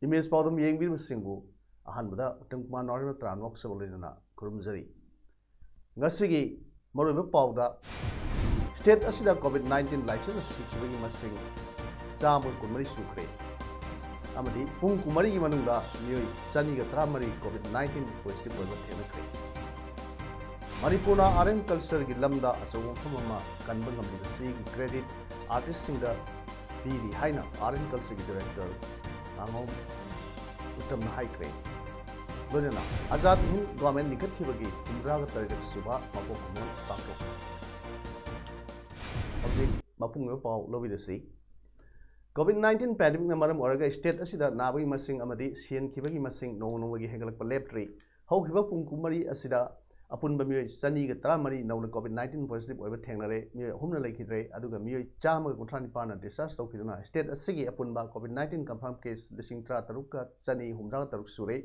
Image पादम येंगबीर सिंगु अहनबदा तंगमा normal त्रानवक सबलेना खुरुमजरी ngasiगी मरुब पाउदा state असिदा कोविड-19 licence सिखिबगी मसिंग चाम कुमरी सुखरे अमदी पुंग कुमरी की मनुंगा मियोय सनीगा त्रामरी कोविड-19 positive ओइबा थेनखरे मणिपुरना art culture की lambda Asom फममा कनबा ngambisi credit artist सिंगा पीरी हाइना आर्ट कल्चर की डायरेक्टर नांगोम उत्तम हाइक्रे लोनेना आजाद हिंद गवर्नमेंट निकट खिबगी उमराग तरगत सुबा मपो खमोन पाको हौजिक मपुंग पाव लोबिदसी कोविड-19 पैंडेमिक मरम ओरगा स्टेट असिदा नाबगी मसिंग अमदी सियन खिबगी मसिंग नोंगनोंगी हेगलकप लेप्ट्री हौखिबा पुंकुमरी असिदा अपुनबा मियोय सनीगा 13 नौना कोविड-19 पॉजिटिव ओइबा थेंगनरे मियोय हुमना लेखिद्रे अदुगा मियोय चामगा 39 डिस्चार्ज तौखिदुना स्टेट असिगी अपुनबा कोविड-19 कंफर्म केस 13 का सनी हुमरा तरुक सुरे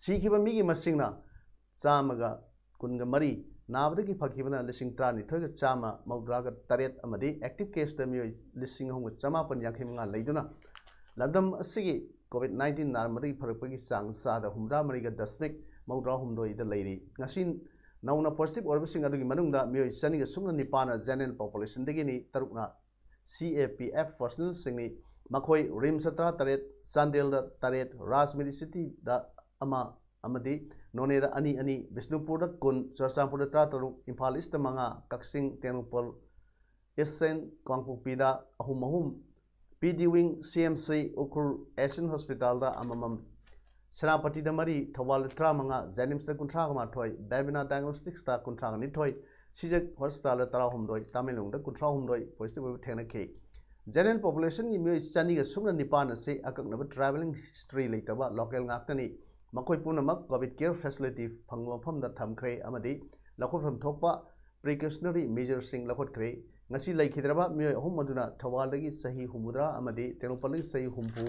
सीखिबा मिगी मसिंगना चामगा कुनगा मरी नाबदगी फखिबना 13 चामा मौद्रागा तरेट अमदी एक्टिव केस द मियोय 9,985 लेदुना लदम असिगी कोविड-19 नारमदगी फरकपगी चांग सादा हुमरा मरीगा दशमिक मौद्रा हुमदोई द लेरी ngasi नौना पॉजिटिव ओरबसिंग अदुगी मनुंगदा मियोय सनीगा सुमना निपाना जनरल पॉपुलेशन दगिनी तरुकना CAPF पर्सनल सिंगनी मखोय रिम्स 13 चांदेल दा 13 राजमेरी सिटी दा अमा अमदी नोने दा अनि बिष्णुपुर दा कुन चरचामपुर दा 13 इम्फाल ईस्ट दा 5 कक्सिंग तेनुपल एसएन कांगपोकपी दा अहुम PD विंग CMC उखुर एशियन हॉस्पिटल दा अममम सेनापति दा मरी थवाल 35 जेनिम्स दा 38 बेबिना डायग्नोस्टिक्स दा 39 सिजक हॉस्पिटल दा 13 तामिलनाडु दा 39 पॉजिटिव ओइबा थेंगनखे जनरल पॉपुलेशन की मियोय चनीगा सुमना निपान से अककनबा ट्रैवलिंग हिस्ट्री लेतबा लोकल गाक्तनी मखोय पुनमक कोविड केयर फैसिलिटी फंगवा मफमदा थमखरे अमदी लखोफम थोपा प्रिकॉशनरी मेजर सिंग लखोटखरे ngasi लेखिद्रबा मियोय अहुम मदुना थवालदगी सही हुमुद्रा अमदी तेनुपलगी सही हुमपु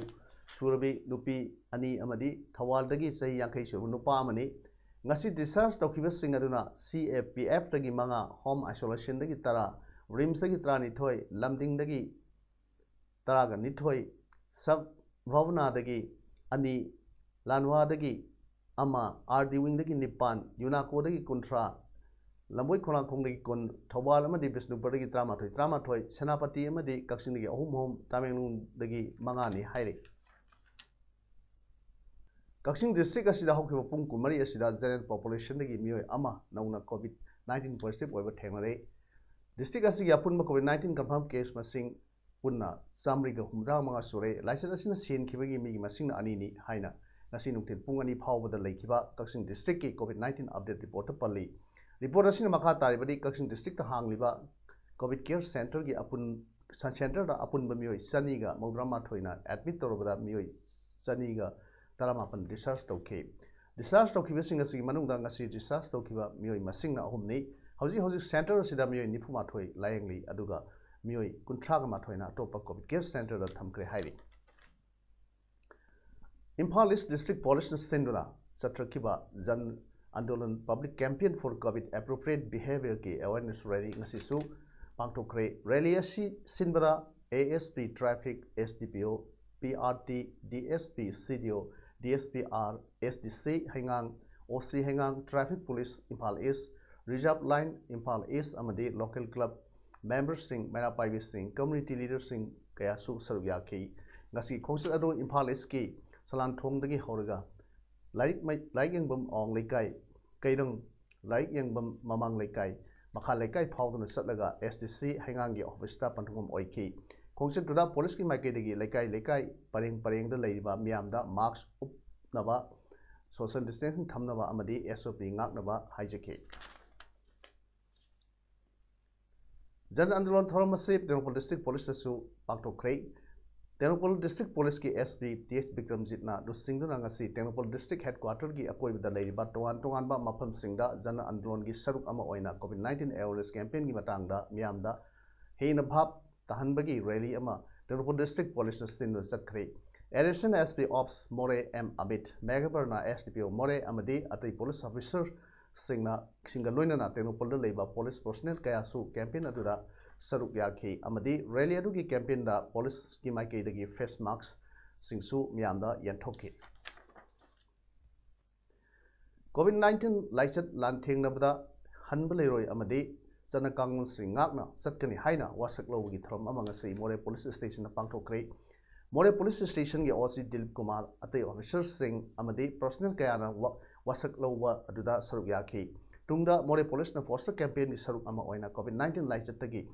सुरबी नुपी अनि अमदी थवालदगी सही यांखै सुरबु नुपा अमनी ngasi discharge तौखिबा सिंग अदुना CAPF दगी मंगा होम आइसोलेशन दगी तरा रिम्स दगी 39 लमदिंग दगी तरागा निथोय सब भवना दगी अनि लानवा दगी अमा RD विंग दगी निपान यूनाको दगी कुंट्रा लंबोय खोलाखोंग दगी कुन थौबाल अमदी बिष्णुपुर दगी 38 सेनापति अमदी कक्सिंग दगी अहुम तामेंगलोंग दगी मंगानी हाइरे कक्सिंग डिस्ट्रिक्ट असिदा हौखिबा पुंग कुमरी असिदा जनरल पॉपुलेशन दगी मियोय अमा नौना कोविड-19 पॉजिटिव ओइबा थेंगनरे डिस्ट्रिक्ट असिगी अपुनबा कोविड-19 कंफर्म केस मसिंग पुन्ना चामरिगा हुमरा मंगा सुरे लाइसेंस असिना सेनखिबगी मिगी मसिंगना Anini हाइना ngasi nungtin pung ani phawbada leikhiba Kachin district ki COVID-19 update report palli report asina makha taribadi Kachin district ta hangliba covid care center gi apun center da apun ba mioi chani ga maudrama thoina admit torobada mioi chani ga taramapan discharge tawkhi bisinga sigi manungda ngasi discharge tawkhiba mioi masingna ahumni hauji center asida mioi nifuma thoi layengli aduga mioi kunthra ga mathoina topa covid care center da thamkre hairi Imphal East District Police Sendula Satrakiba Jan Andolan Public Campaign for COVID Appropriate Behavior ki Awareness Rally ngasisu pangtokre rally asi sinbada ASP Traffic SDPO PRT DSP CDO DSPR SDC Hengang OC Hengang Traffic Police Imphal East Reserve Line Imphal East amadi local club members sing Mera Paibi sing community leaders sing kaya su saruyaki ngasi khongsak ado Imphal East ki Salan thong dagi horaga like yangbam ong laikai kairang like yangbam mamang laikai makha laikai phawduna satlaga SDC hengangi office ta panthungam oiki khongsen tuda police ki maikai dagi laikai pareng da leiba miyamda mask upnaba social distancing thamnaba amadi SOP ngaknaba haijake Jan Andolan Thoramase District Police su pangtokre Tengnoupal district police की SP TH विक्रमजीतना लुसिंगदुना ngasi Tengnoupal district headquarter की अकोइबदा लेरिबा तोवान तोवानबा मफमसिंगदा जन आंदोलन की सरुक अमा ओइना कोविड-19 अवेयरनेस कैंपेन की मतंगदा मियामदा हेन भाप तहनबगी रैली अमा टेक्नोपोल डिस्ट्रिक्ट पुलिस सिन चखरे एडिशनल एसपी ऑप्स मोरे एम अमित मेगाबरना एसडीपीओ मोरे अमदी अतई पुलिस ऑफिसर सिंगा लोइनना टेक्नोपोल लेबा पुलिस पर्सनल कयासु कैंपेन अदुदा सरुक याखी अमदी रैली अदुगी कैंपेन दा पुलिस की माइकेदगी फेस मास्क सिंगसु मियामदा यंथोकी कोविड-19 लाइचत लांथेंगनबदा हनबलेरोय अमदी चना कांगन सिंगाकना चटकनी हाइना वासक लौगी थरम अमंगसी मोरे पुलिस स्टेशन पांगथोक्रे मोरे पुलिस स्टेशन की ओसी दिलीप कुमार अतई ऑफिसर सिंह अमदी पर्सनल कयाना वासक लौवा अदुदा सरुक याखी तुंगदा मोरे पुलिस न पोस्टर कैंपेन की सरुक अमा ओइना कोविड-19 लाइचतगी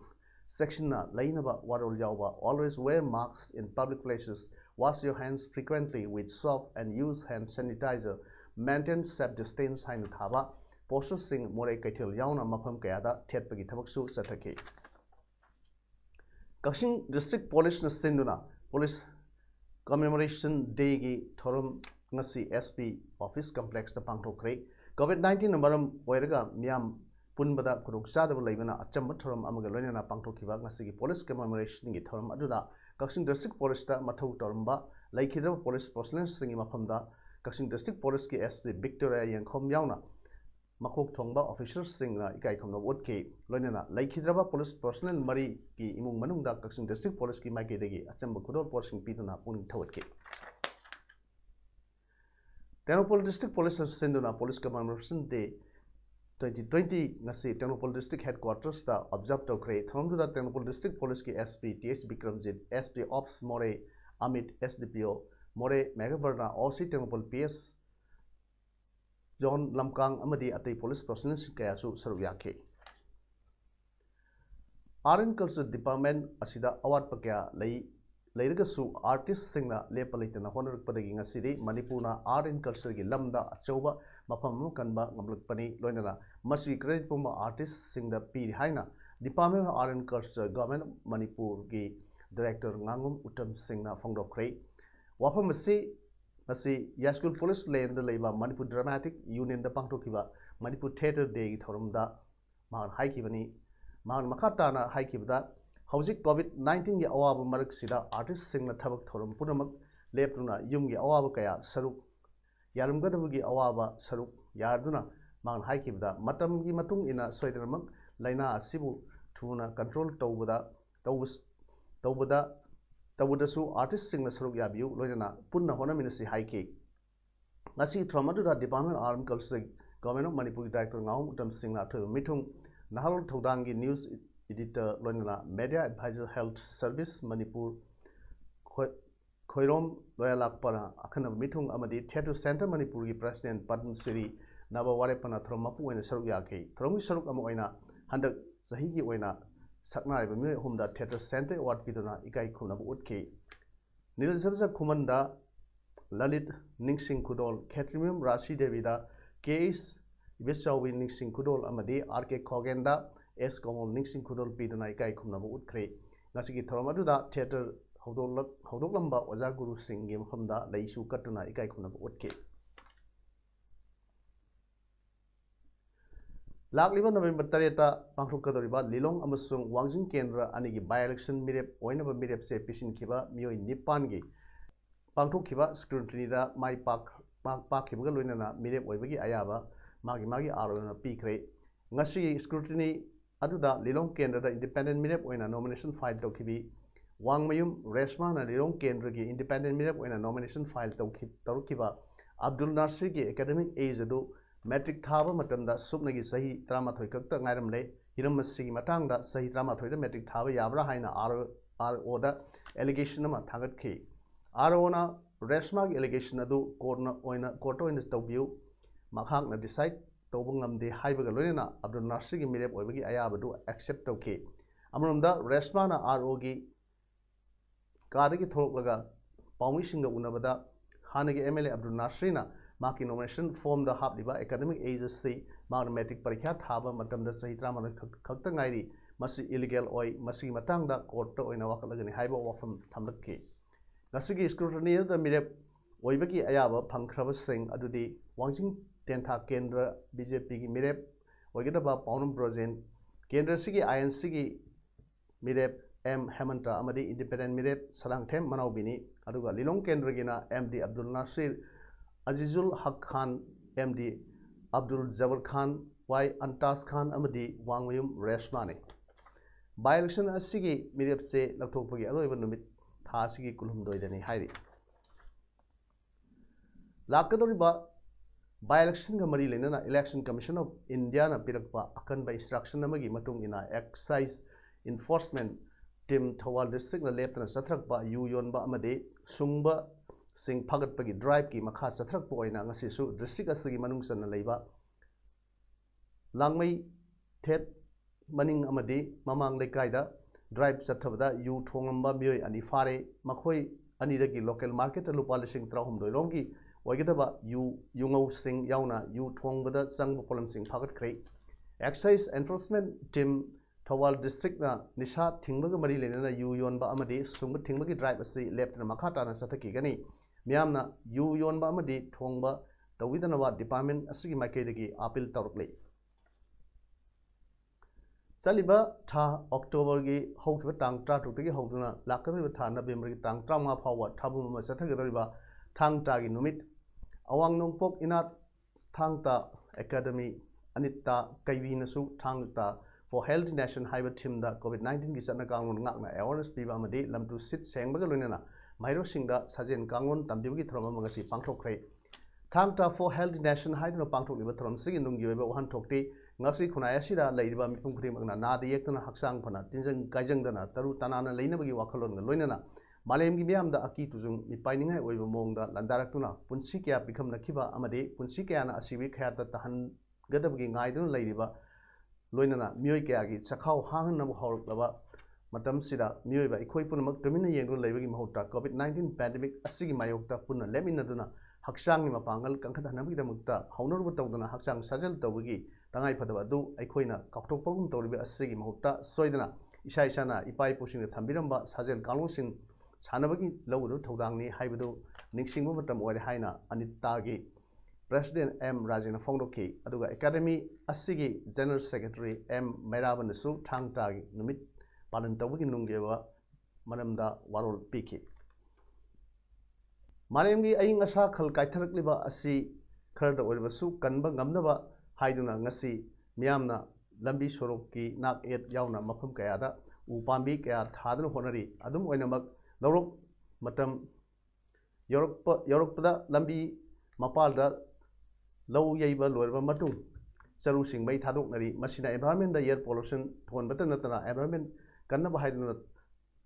section लाइनबा वारोल यावबा always wear masks in public places, wash your hands frequently with soap and use hand sanitizer, maintain safe distance haina thaba posters sing morai kaithil yauna mafam kayada thetpagi thabaksu sathaki Kashing district police na sinduna police commemoration day gi thorum ngasi SP office complex ta pangthokre covid-19 namaram oiraga miam पुनबदा खुदुंचादब लेबना अचम थरम अमग लोइना पांगथोखिबा ngasi police commemoration की थरम अदुदा कक्सिंग डिस्ट्रिक्ट पुलिस ता मथौ तोरमबा लैखिद्रब पुलिस पर्सनल सिंगी मफमदा कक्सिंग डिस्ट्रिक्ट पुलिस की एसपी विक्टोरिया यंखोम यावना मखोक थोंबा ऑफिसर सिंगना इकाई खमना वोटके लोइना लैखिद्रब पुलिस पर्सनल मरी की इमुंग मनुंगदा कक्सिंग डिस्ट्रिक्ट पुलिस की माइकेदेगी अचम खुदोल पोर्सिंग पीदुना पुनिंग थवतके टेक्नोपोल डिस्ट्रिक्ट पुलिस सिंदुना police commemoration day 2020 ngasi Technopol district headquarters ta observe tokre thomduda Technopol district police ki SP TH Bikramjit SP Ops More Amit SDPO More Megabarna OC Technopol PS John Lamkang amadi atai police personnel kaya su saruk yakhe Art and Culture Department asida award pakya leiragasu artist singna lepalaitana honorukpadagi ngasidi Manipurna art and culture gi lamda achauba mafam kanba ngamlukpani loinana masi credit puma artist singda piri haina Department of Art and Culture Government Manipur gi director ngangum utam singna phongdokre wafam masi Yaskul Police Lane da leiba Manipur Dramatic Union da pangthokiba Manipur Theatre Day gi thorumda mahan haikibani mahan makhatana haikibda Hauzik COVID-19 की अवाब मरक सिदा artist सिंगना थबक theorem पुनमक लेपटुना yum की अवाब कया सरुक यारमगदब की अवाब सरुक यारदुना मांग हाइकिबदा मतम की मतुंग इना सोइदरमक लाइना असिबु थुना कंट्रोल तौबदसु आर्टिस्ट सिंगना सरुक याबियु लोइना पुन्ना होनमिनसि हाइके ngasi thromaduda Department of Art and Culture Government of Manipur Director ngau utam singna thoy mithung naharol thodang की news editor loinana media advisor health service Manipur khoirom loyalakpara akhana mithung amadi theatre center Manipur ki president Padma Siri naba warepana thromapu oina saruk yakhe thromi saruk ama oina handak sahi ki oina sakna riba mi humda theatre center award piduna ikai khumna bu utke nilsabsa khumanda Lalit Ningsing Kudol Khetrimum Rashi Devida Case Visawi Ningsing Kudol amadi RK Khogenda S Komol Ningsing Kudol Piduna Ikai Khumnabu Utkre Nasiki Thoramaduda Theatre Hodoklamba Waza Guru Singh Game Hamda Laisu Katuna Ikai Khumnabu Utke Lagliba November Tareta Pangkadoriba Lilong Amasung Wangjing Kendra Anigi by election Mirep Oinaba Mirep Se Pishin Kiba Mio Nipangi Pangtokiba scrutiny da Mai Park Kiba Lunana Mirep Oibagi Ayaba Magi Arona Pikre Ngasi scrutiny Aduda Lilong Kendra Independent Mirep Oina nomination file Tokibi Wangmayum Resma na Lilong Kendra ki Independent Mirep Oina nomination file Tokiba Abdul Nasir ki academic age adu metric thaba matamda subnagi sahi tramathoi kakta ngairam le hiramasi matangda sahi tramathoi da metric thaba yabra haina RO da allegation ama thagat ki RO na Resma ki allegation adu court oina tawbiu makhak na decide Tobungam de Haibagalina Abdul Nasir ki Mirep Oibagi Ayabadu accept okay. Amrumda Resmana ROG Kadaki Tholaga Paumishinga Unabada Hanagi MLA Abdul Nasrina Maki nomination form the Habliba Academic Agency Magnetic Parikhat Haba Matam the Sahitrama Kaktangairi Masi illegal oi Masi Matanga Court in a Wakalagani Haiba Wafam Tamaki ngasi scrutiny da mirep oibagi ayaba phangkhraba sing adudi wangjing tentha kendra BJP gi mirep oigedaba paunam projen kendra sigi INC gi mirep M Hemanta amadi independent mirep sarangthem manaubini aduga lilong kendra gina MD Abdul Nasir Azizul Haq Khan MD Abdul Jabbar Khan Y Antas Khan amadi Wangmayum Resmani by election asigi mirep se laktokpagi aloiba numit tha asigi kulhumdoidani hairi lakadoriba by election ga mari lenana election commission of India na pirakpa akanba instruction amagi matung ina excise enforcement team Thawal district na leptana sathrakpa yu yonba amade sungba sing phagatpagi drive ki makha sathrakpa oina ngasi su district asigi manung sanna leiba langmai thet maning amade mamang lekaida drive chathabada yu thongamba mioi ani fare makhoi ani dagi local market lupa lising trahum doirongi oigedaba yu yungau sing yauna yu thongbada sangba polam sing phagat khrei excise enforcement team Thawal district na nisha thingbaga mari lenana yu yonba amadi sungba thingbagi drive asi left na makhata na sathaki gani miyamna yu yonba amadi thongba tawidanawa department asigi maikaidagi appeal tawrukle चलिबा था October की हौखिबा तांग 3 तगी हौदुना लाकदरिबा था नवेम्बर की तांग 35 फावबा थाबुम मा सथगदरिबा थांग तागी नुमित अवांग नोंगपोक इनात थांगता एकेडमी अनिता कैबीनसु थांगता फॉर हेल्थ नेशन हाइबा टीम दा कोविड-19 की सतना कांगन ngakna awareness piba amadi lamtu sit sengbaga loinana mairo singda sajen kangon tambibagi throm amagasi pangthokkhrai Thangta for health nation हाइदुना पांगथोकलिबा थरम सिगी नुंगी ओइबा वहान थोकति ngasi khunai asida leiba mipum khrim agna na de yektana haksang phana tinjang kaijangdana taru tanana leinabagi wakhalon ga loinana malem gi miam da aki tujung mi painingai oiba mongda landaraktuna punsi kya bikham nakhiba amade punsi kya na asibi khayata tahan gadabagi ngaiduna leiba loinana mioi kya gi chakhau hangan na hawrlaba matam sida mioi ba ikhoi punamak tamina yengru leibagi mahutta covid-19 pandemic asigi mayokta punna leminaduna haksang ni mapangal kangkhat hanabagi damukta haunoru tawdana haksang sajal tawbagi tangai phadaba du aikhoina kaktokpagum tawriba asigi mahutta soidana isa isana ipai posing thambiramba sajel kalungsing sanabagi lawuru thodangni haibadu ningsingba matam oire haina anita gi president M Rajena Fongdoki aduga academy asigi general secretary M Mairaban su thangta gi numit palan tawgi nungeba manamda warol piki malemgi aying asa khal kaitharakliba asi kharda oibasu kanba ngamnaba haiduna ngasi miyamna lambi sorokki nak et yauna mafam kayada upambi kaya thaduna honari adum oinamak lorok matam yorokpada lambi mapalda low yaiba lorba matung saru singbai thadoknari masina environment da air pollution thonbata natana environment kanna haiduna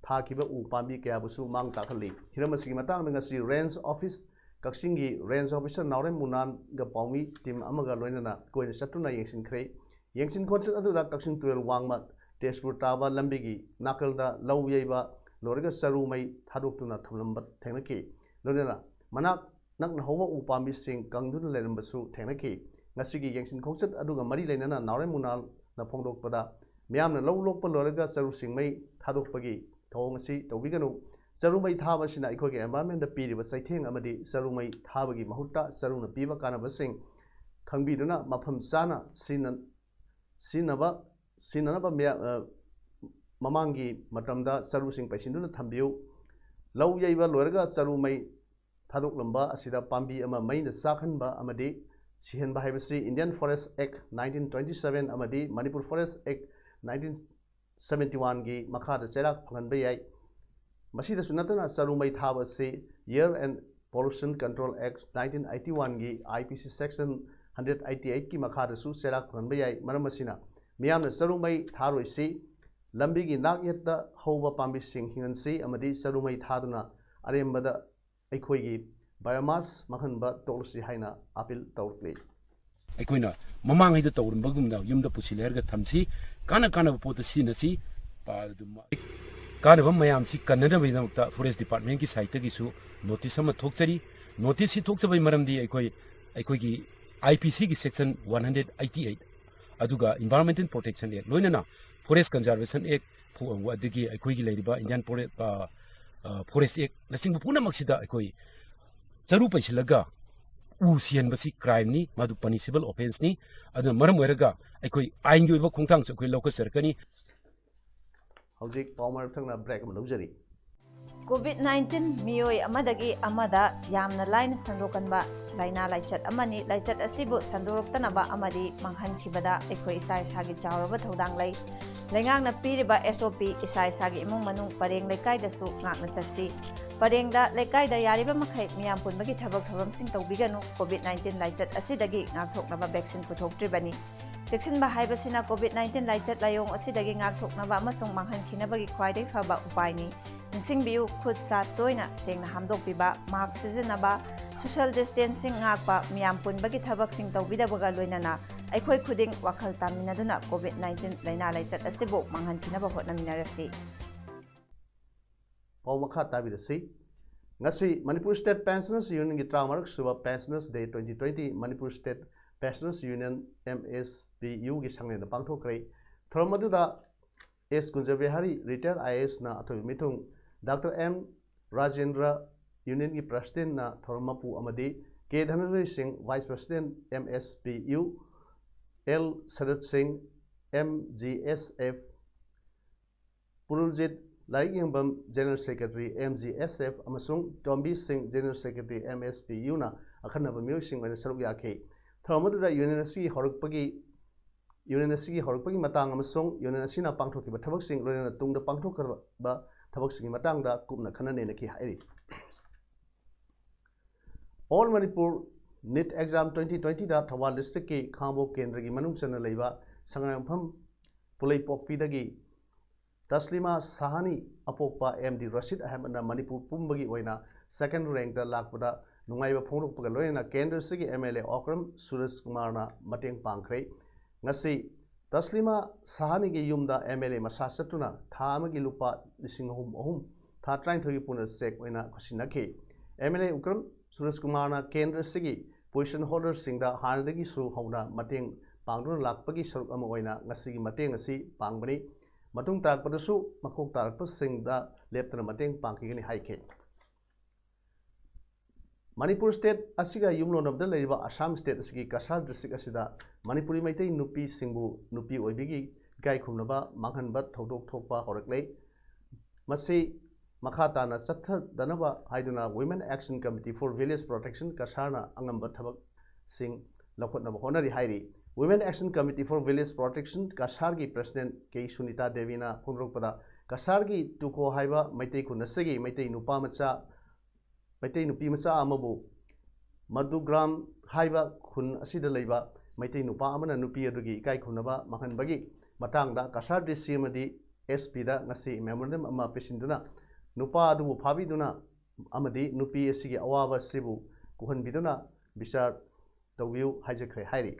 thakiba upambi kaya busu mang takhali hiramasi matang ngasi range office Kaksingi range officer Naurem Munan ga paumi team amaga loinana koina satuna yengsin khrei yengsin khonset adula Kaksin tuel wangma Tezpur taba lambigi nakalda law yaiba lorga saru mai thadoktuna thamlamba thengnaki loinana manak nakna howa upami sing kangduna lerambasu thengnaki ngasigi yengsin khonset aduga mari leinana Naurem Munan na phongdokpada miyamna law lokpa lorga saru singmai thadokpagi thongasi tawbiganu Sarumai thaba sina ikoge environment da piriba saitheng amadi sarumai thabagi mahutta saruna piba kanaba sing khangbiduna mafam sana sinaba mamangi matamda saru sing paisinduna thambiu law yaiba lorga sarumai thadoklamba asida pambi ama maina sakhanba amadi sihenba haibasi Indian Forest Act 1927 amadi Manipur Forest Act 1971 gi makhada serak phanganba yai Masida sunatana sarumai thaba se Air and Pollution Control Act 1981 gi IPC section 188 ki makhada su serak phanba yai maramasina miyamna sarumai tharoi se lambi gi nak yetta hoba pambi sing hingan se amadi sarumai thaduna arembada aikhoi gi biomass makhanba tolsi haina appeal tawrkle aikoina mamang haida tawrunbagumda yumda pusilerga thamsi kana pot sinasi pa Kanaba mayam si Canada Vidamta Forest Department ki site ki su notice ama thokchari notice si thokchabai maramdi aikoi IPC ki section 188 aduga Environmental Protection Act loinana Forest Conservation Act phu adigi aikoi gi leiriba Indian forest ꯑꯦꯛ ꯅꯆꯤꯡꯕ ꯄꯨꯝꯅꯃꯛꯁꯤꯗ ꯑꯩꯈꯣꯏ ꯆꯔꯨ ꯄꯩꯁꯤꯜꯂꯒ ꯎ ꯁꯤꯍꯟꯕꯁꯤ ꯀ꯭ꯔꯥꯏꯝꯅꯤ ꯃꯗꯨ ꯄꯅꯤꯁꯤꯕꯜ ꯑꯣꯐꯦꯟꯁꯅꯤ ꯑꯗꯨꯅ ꯃꯔꯝ ꯑꯣꯏꯔꯒ ꯑꯩꯈꯣꯏ ꯑꯥꯏꯟꯒꯤ ꯑꯣꯏꯕ ꯈꯣꯡꯊꯥꯡꯁꯨ ꯑꯩꯈꯣꯏ ꯂꯧꯈꯠꯆꯔꯛꯀꯅꯤ ꯍꯧꯖꯤꯛ ꯄꯥꯎ ꯃꯔꯛꯊꯪꯅ ꯕ꯭ꯔꯦꯛ ꯑꯃ ꯂꯧꯖꯔꯤ COVID-19 मियोई अमदगी अमदा यामना लाइन संदोकनबा लाइना लाइचत अमनी लाइचत असिबु संदोरक्तनबा अमदी मंहनखिबदा एखोई इसा इसागी चावरबा थौदांग लै लेंगांगना पीरिबा SOP इसा इसागी इमुंग मनुंग परेंग लेकाइदसु ngakna चसी परेंगदा लेकाइदा यारिबा मखै मियाम पुनबगी थबक थबमसिंग तौबिगनु COVID-19 लाइचत असिदगी ngakथोकनबा वैक्सीन पुथोकत्रिबनी चेक्सिनबा हाइबसिना COVID-19 लाइचत लायोंग असिदगी ngakथोकनबा अमसुंग मंहनखिनबगी ख्वाइदै फबा उपायनी निंसिंबियु खुद सा तोयना सेंगना हामदोकपिबा मास्क सिजनबा सोशल डिस्टेंसिंग ngakpa मियाम पुनबगी थबकसिंग तौबिदबगा लोइनना अखोई खुदिंग वाखल तामिनदुना COVID-19 लाइना लाइचत असिबो मंहनखिनबा होटनमिनरसी पाउ मखा ताबिरसी ngasi Manipur State Pensioners Union gi tramarak suba Pensioners Day 2020 Manipur State Pensioners Union MSPU gi sangne da pangthokrai thromaduda S Kunjabehari retired IAS na athobi mithung Dr. M. Rajendra Union ki President na Thormapu amadi K. Dhananjay Singh Vice President MSPU L. Sadat Singh MGSF Puruljeet Laik Yambam General Secretary MGSF amasung Tombi Singh General Secretary MSPU na akhanaba myoy sing oina saruk yakhe thormaduda university horokpagi matang amasung university na pangthokiba thabak sing loina tungda pangthokaba thabak sing matang da kupna khanane na ki hairi All Manipur NEET exam 2020 da Thawal district ki Khambok kendra gi manung chana leiba sangayampham pulai pokpi dagi Taslima Sahani apokpa MD Rashid Ahmed na Manipur pumbagi oina second rank da lakpada nungaiba phongrokpaga loina kendra sigi MLA Okram Suraj Kumar na mateng pangkhrai ngasi Taslima Sahani gi yumda MLA masa satuna tha amagi lupa 3,000 tha 33 gi puna check oina khosinakhi MLA Okram Suraj Kumar na kendra sigi position holder singda hanadagi su hauna mateng pangduna lakpagi saruk ama oina ngasi gi mateng asi pangbani matung tarakpadasu makok tarakpa singda leptana mateng pangkigani haike Manipur State asiga yumlonabda leiba Assam State asigi Kasar district asida Manipuri maitai nupi singbu nupi oibigi gai khumnaba manghanba thodok thokpa horaklei masi makhata na satha danaba haiduna Women Action Committee for Village Protection Kasarna angamba thabak sing lakhotnaba honari hairi Women Action Committee for Village Protection Kasar gi President K. Sunita Devi na phongrokpada Kasar gi tuko haiba maitai khunasagi maitai nupi macha amabu Madugram haiba khun asida leiba maitai nupa amana nupi adugi kai khunaba manghanbagi matangda Kasar DC amadi SP da ngasi memorandum ama pesinduna nupa adubu phabiduna amadi nupi asigi awaba sibu kuhanbiduna bisar tawbiu haijakre hairi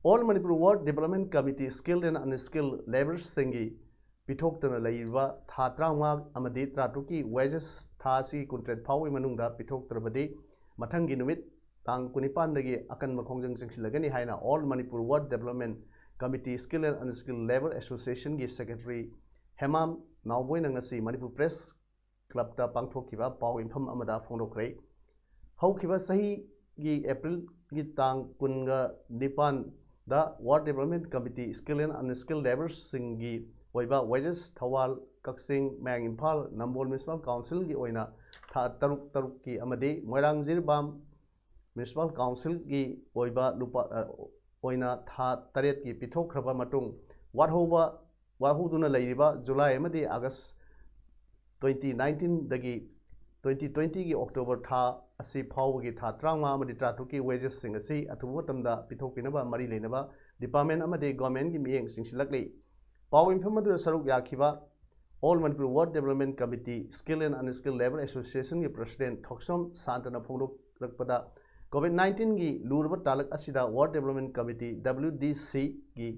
All Manipur Ward Development Committee Skilled and Unskilled Laborers Singi Pithoktana Laiba Tha Trangma Amadi Tratuki Wages Tha Si Contract Pawi Manungda Pitoktrabadi Matangi Numit Tang Kunipandagi Akan Makongjang Singsilagani Haina All Manipur Ward Development Committee Skilled and Unskilled Labor Association Gi Secretary Hemam Nawboy Nangasi Manipur Press Club Ta Pangthokiba Paw Infam Amada Phonokrai Haukiba Sahi Gi April Gi Tang Kunga Nipan The Ward Development Committee Skilled and Unskilled Laborers Singi Oiba Wages Thawal Kaksing Mang Impal Nambol Municipal Council gi oina tha taruk ki amadi Moirang Zirbam Municipal Council gi oiba lupa oina tha taret ki pithokhraba matung warhuduna leiriba July amadi August 2019 dagi 2020 gi October tha asi phawgi tha trangma amadi tratuki wages sing asi athubu tamda pithokpinaba mari leinaba department amadi government gi miyeng singsilaklei paw infamadu saruk yakhiba All Manipur Ward Development Committee Skilled and Unskilled Labor Association gi President Thoksom Santana phongrokpada COVID-19 gi lurba talak asida Ward Development Committee WDC gi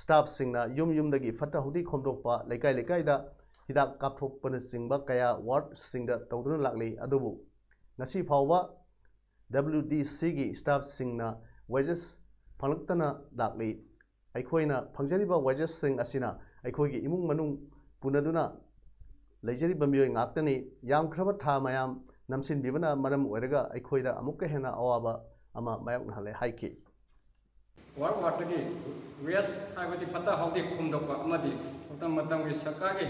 staff singna yum dagi fatta hudi khomdokpa lekai da hidak kapthokpana singba kaya ward singda tawduna laklei adubu ngasi phawba WDC gi staff singna wages phanglaktana laklei aikhoina phangjariba wages sing asina aikhoigi imung manung punaduna लेजरी बमियोय ngakani yamkraba tha mayam namsin bibana maram oiraga aikhoida amukka hena awaba ama mayok nahale haiki warwatagi wes haibadi pata hawdi khumdokba amadi matamgi sakagi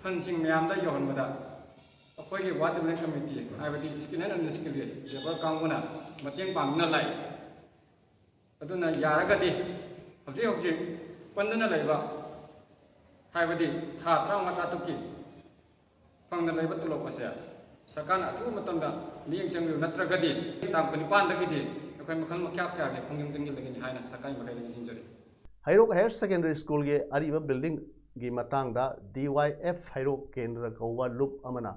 fansing mayamda yohonbada akhoi ward development committee haibadi skill and skill labor kanguna mateng pangna lai aduna yaragadi hawji pandana laiba haibadi tha trauma tuki pangna laiba tulok ase sakana athu matamda liyeng changlu natragadi tam panipandagidi akhoi makhal makhya kya ge phungyang jingil lagini haina sakai makai lagi jinjari Hairok Higher Secondary School ge ariba building gi matang da DYF Hairok Kendra Kawa Loop amana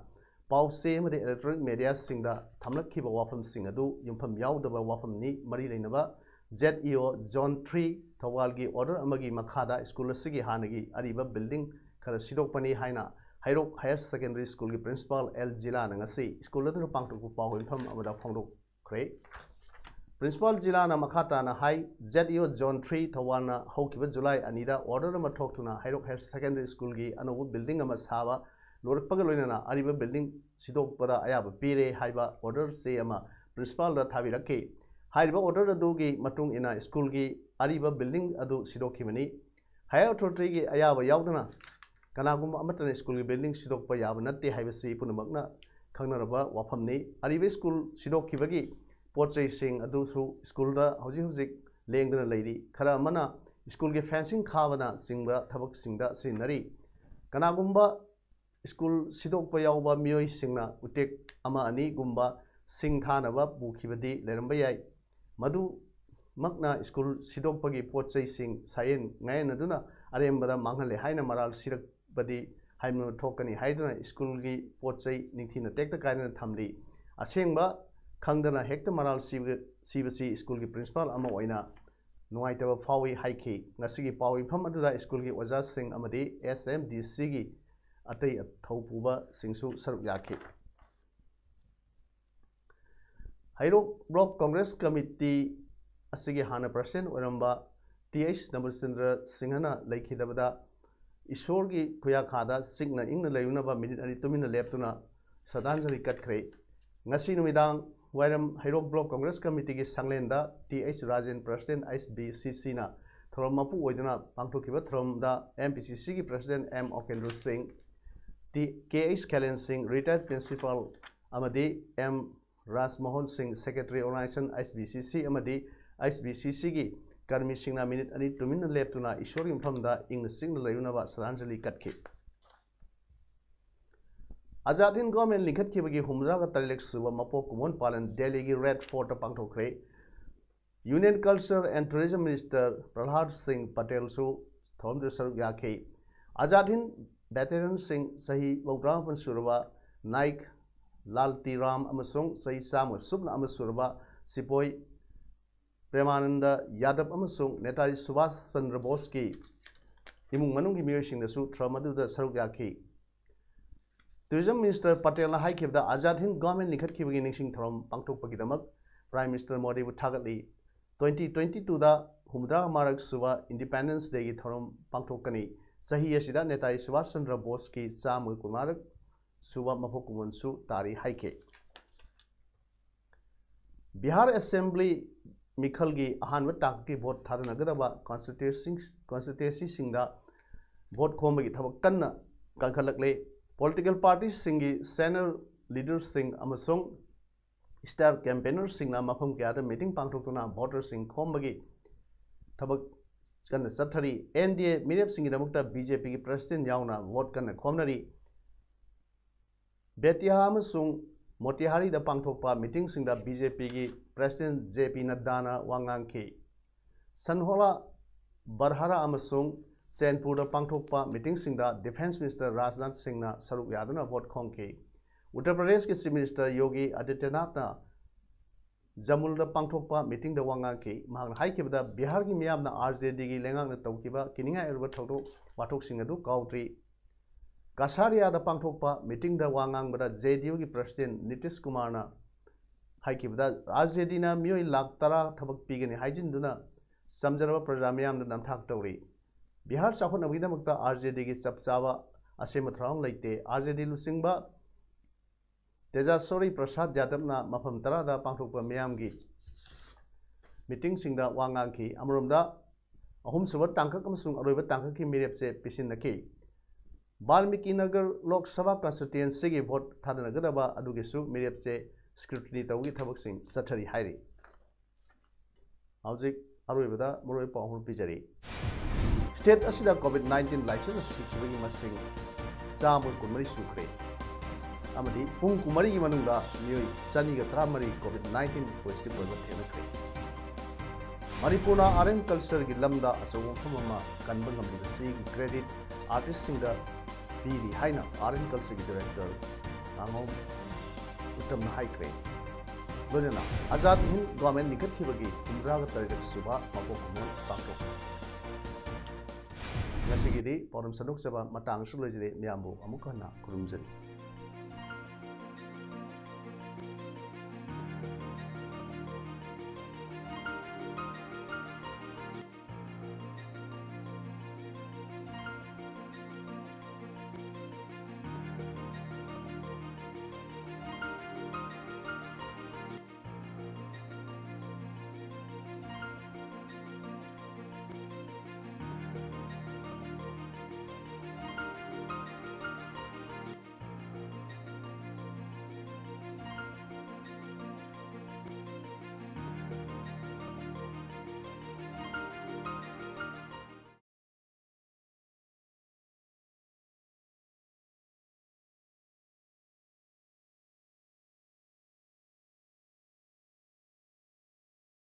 pau se made electronic media singda thamlak khiba wafam sing adu yumpham yaudaba wafam ni mari leinaba ZEO Zone 3 Thawal gi order amagi makhada school asigi hanagi ariba building khara sidok pani haina Hairok Higher Secondary School gi principal L Jila nangasi school adu pangtok pau infam amada phangdok khre Principal Jila na makhata na hai ZEO Zone 3 Thawalna haukiba July anida order ama thokthuna Hairok Higher Secondary School gi anobu building ama saba lorakpaga loinana ariba building sidok pada ayaba pire haiba order se ama principal da thabirakki haiba order adu gi matung ina school gi ariba building adu sidokhimani higher authority gi ayaba yaudana kanagum amatane school gi building sidokpa yaba natte haiba se punamakna khangnaraba wafamni ariba school sidokhibagi pochai sing adu su school da hojik lengdana leiri khara mana school gi fencing khabana singba thabak singda sinari kanagumba school sidokpa yauba miyoi singna utek ama ani gumba sing thanaba bukhibadi leramba yai madu makna school sidokpagi pochai sing sayen ngayen aduna arembada manghale haina maral sirak badi haimno thokani haiduna school gi pochai ningthina tekta kaina thamli asengba khangdana hekta maral sibasi school gi principal ama oina nuaitaba fawi haiki ngasigi pawi pham aduda school gi oja sing amadi SMDC gi atai thaupuba singsu saruk yaki Hairok Block Congress Committee asigi hana percent oramba TH Namusindra Singhana laikhidabada Ishor gi kuya khada signa ingna layunaba minute ani tumina leptuna sadanjali katkhre ngasi numidang Wairam Hairok Block Congress Committee gi sanglenda TH Rajan President SBCC na thorom mapu oiduna pangthokiba thorom da MPCC gi President M Okendra Singh KH Kalen Singh retired principal amadi M Rasmohan Singh Secretary Organization SBCC amadi SBCC gi karmi singna minute ani tumina leptuna ishori mfamda ingna singna layunaba saranjali katki Azad Hind Government likhat khibagi humraga talek suba mapo kumon palan Delhi gi Red Fort pangthokre Union Culture and Tourism Minister Prahlad Singh Patel su thomde saruk yakhe Azad Hind Veteran Singh sahi baudrapan surba Naik Lalti Ram amasong sahi samu subna amasurba Sipoi Premananda Yadav amasong Netaji Subhash Chandra Bose ki imung manung gi miyosing da su tramadu da saruk yakhe Tourism Minister Patel na haikibda Azad Hind Government likhat khibagi ningsing thorom pangthokpagi damak Prime Minister Modi bu thagatli 2022 da humdra marak suba Independence Day gi thorom pangthokani sahi asida Netaji Subhash Chandra Bose ki chamu kumarak suba mapokumun su tari haike Bihar Assembly Mikhalgi ahanwa takki vote thadanagadaba constituency singda vote khomagi thabak kanna kalkhalakle political parties singi senior leaders sing amasong star campaigners singna mafam kyada meeting pangthokna voters sing khomagi thabak kanna sathari NDA mirep singi damukta BJP gi president yauna vote kanna khomnari Betia amasong Motihari da pangthokpa meeting singda BJP gi president JP Nadda na wangangki Sanhola Barhara amasong Senpur da pangthokpa meeting singda Defense Minister Rajnath Singh na saruk yaduna vote khongki Uttar Pradesh ki Chief Minister Yogi Adityanath na Jamul da pangthokpa meeting da wangangki mahang haikibda Bihar gi miyam na RJD gi lengang na tawkiba kininga erba thokdo wathok singadu kautri Kasaria da pangthokpa meeting da wangang bada JDU gi President Nitish Kumar na haikibda RJD na miyoi lakh tara thabak pigani haijinduna samjaraba praja miyam da namthak tawri Bihar Chakon Abhidamakta RJD ki Sapchava असेम थरांग लेते RJD लुसिंगबा तेजासोरी प्रसाद यादवना मफम तरादा पांथोकपा मियामगी meeting सिंगदा वांगांखी अमरोमदा अहुम सुबह टांकक अमसुंग अरोइबा टांकक की मिरेपसे पिसिननखी वाल्मीकि नगर लोक सभा constituency की vote थादनगदबा अदुगेसु मिरेपसे scrutiny तौगी थबकसिंग सथरी हाइरी हौजिक अरोइबदा मरोइ पाहुर पिजरी state असिदा कोविड-19 licence सिखिबगी मसिंग चाम कुमरी सुखरे अमदी पुंग कुमरी की मनुंगा मियोई सनीगा तरामरी कोविड-19 positive ओइबा थेनखरे Manipur art culture की lambda अचौब मफम अमा कनबा ngambibasi क्रेडिट आर्टिस्ट सिंगदा पीरी हाइना आर्ट कल्चर की डायरेक्टर नांगोम उत्तम हाइक्रे लोनना आजाद हिंद गवर्नमेंट निखतखिबगी 13 सुबा मपोखमोन पांथोक ngasiगidi पौरम सनुक जबा matang su loijide miyambu amukana kurumjani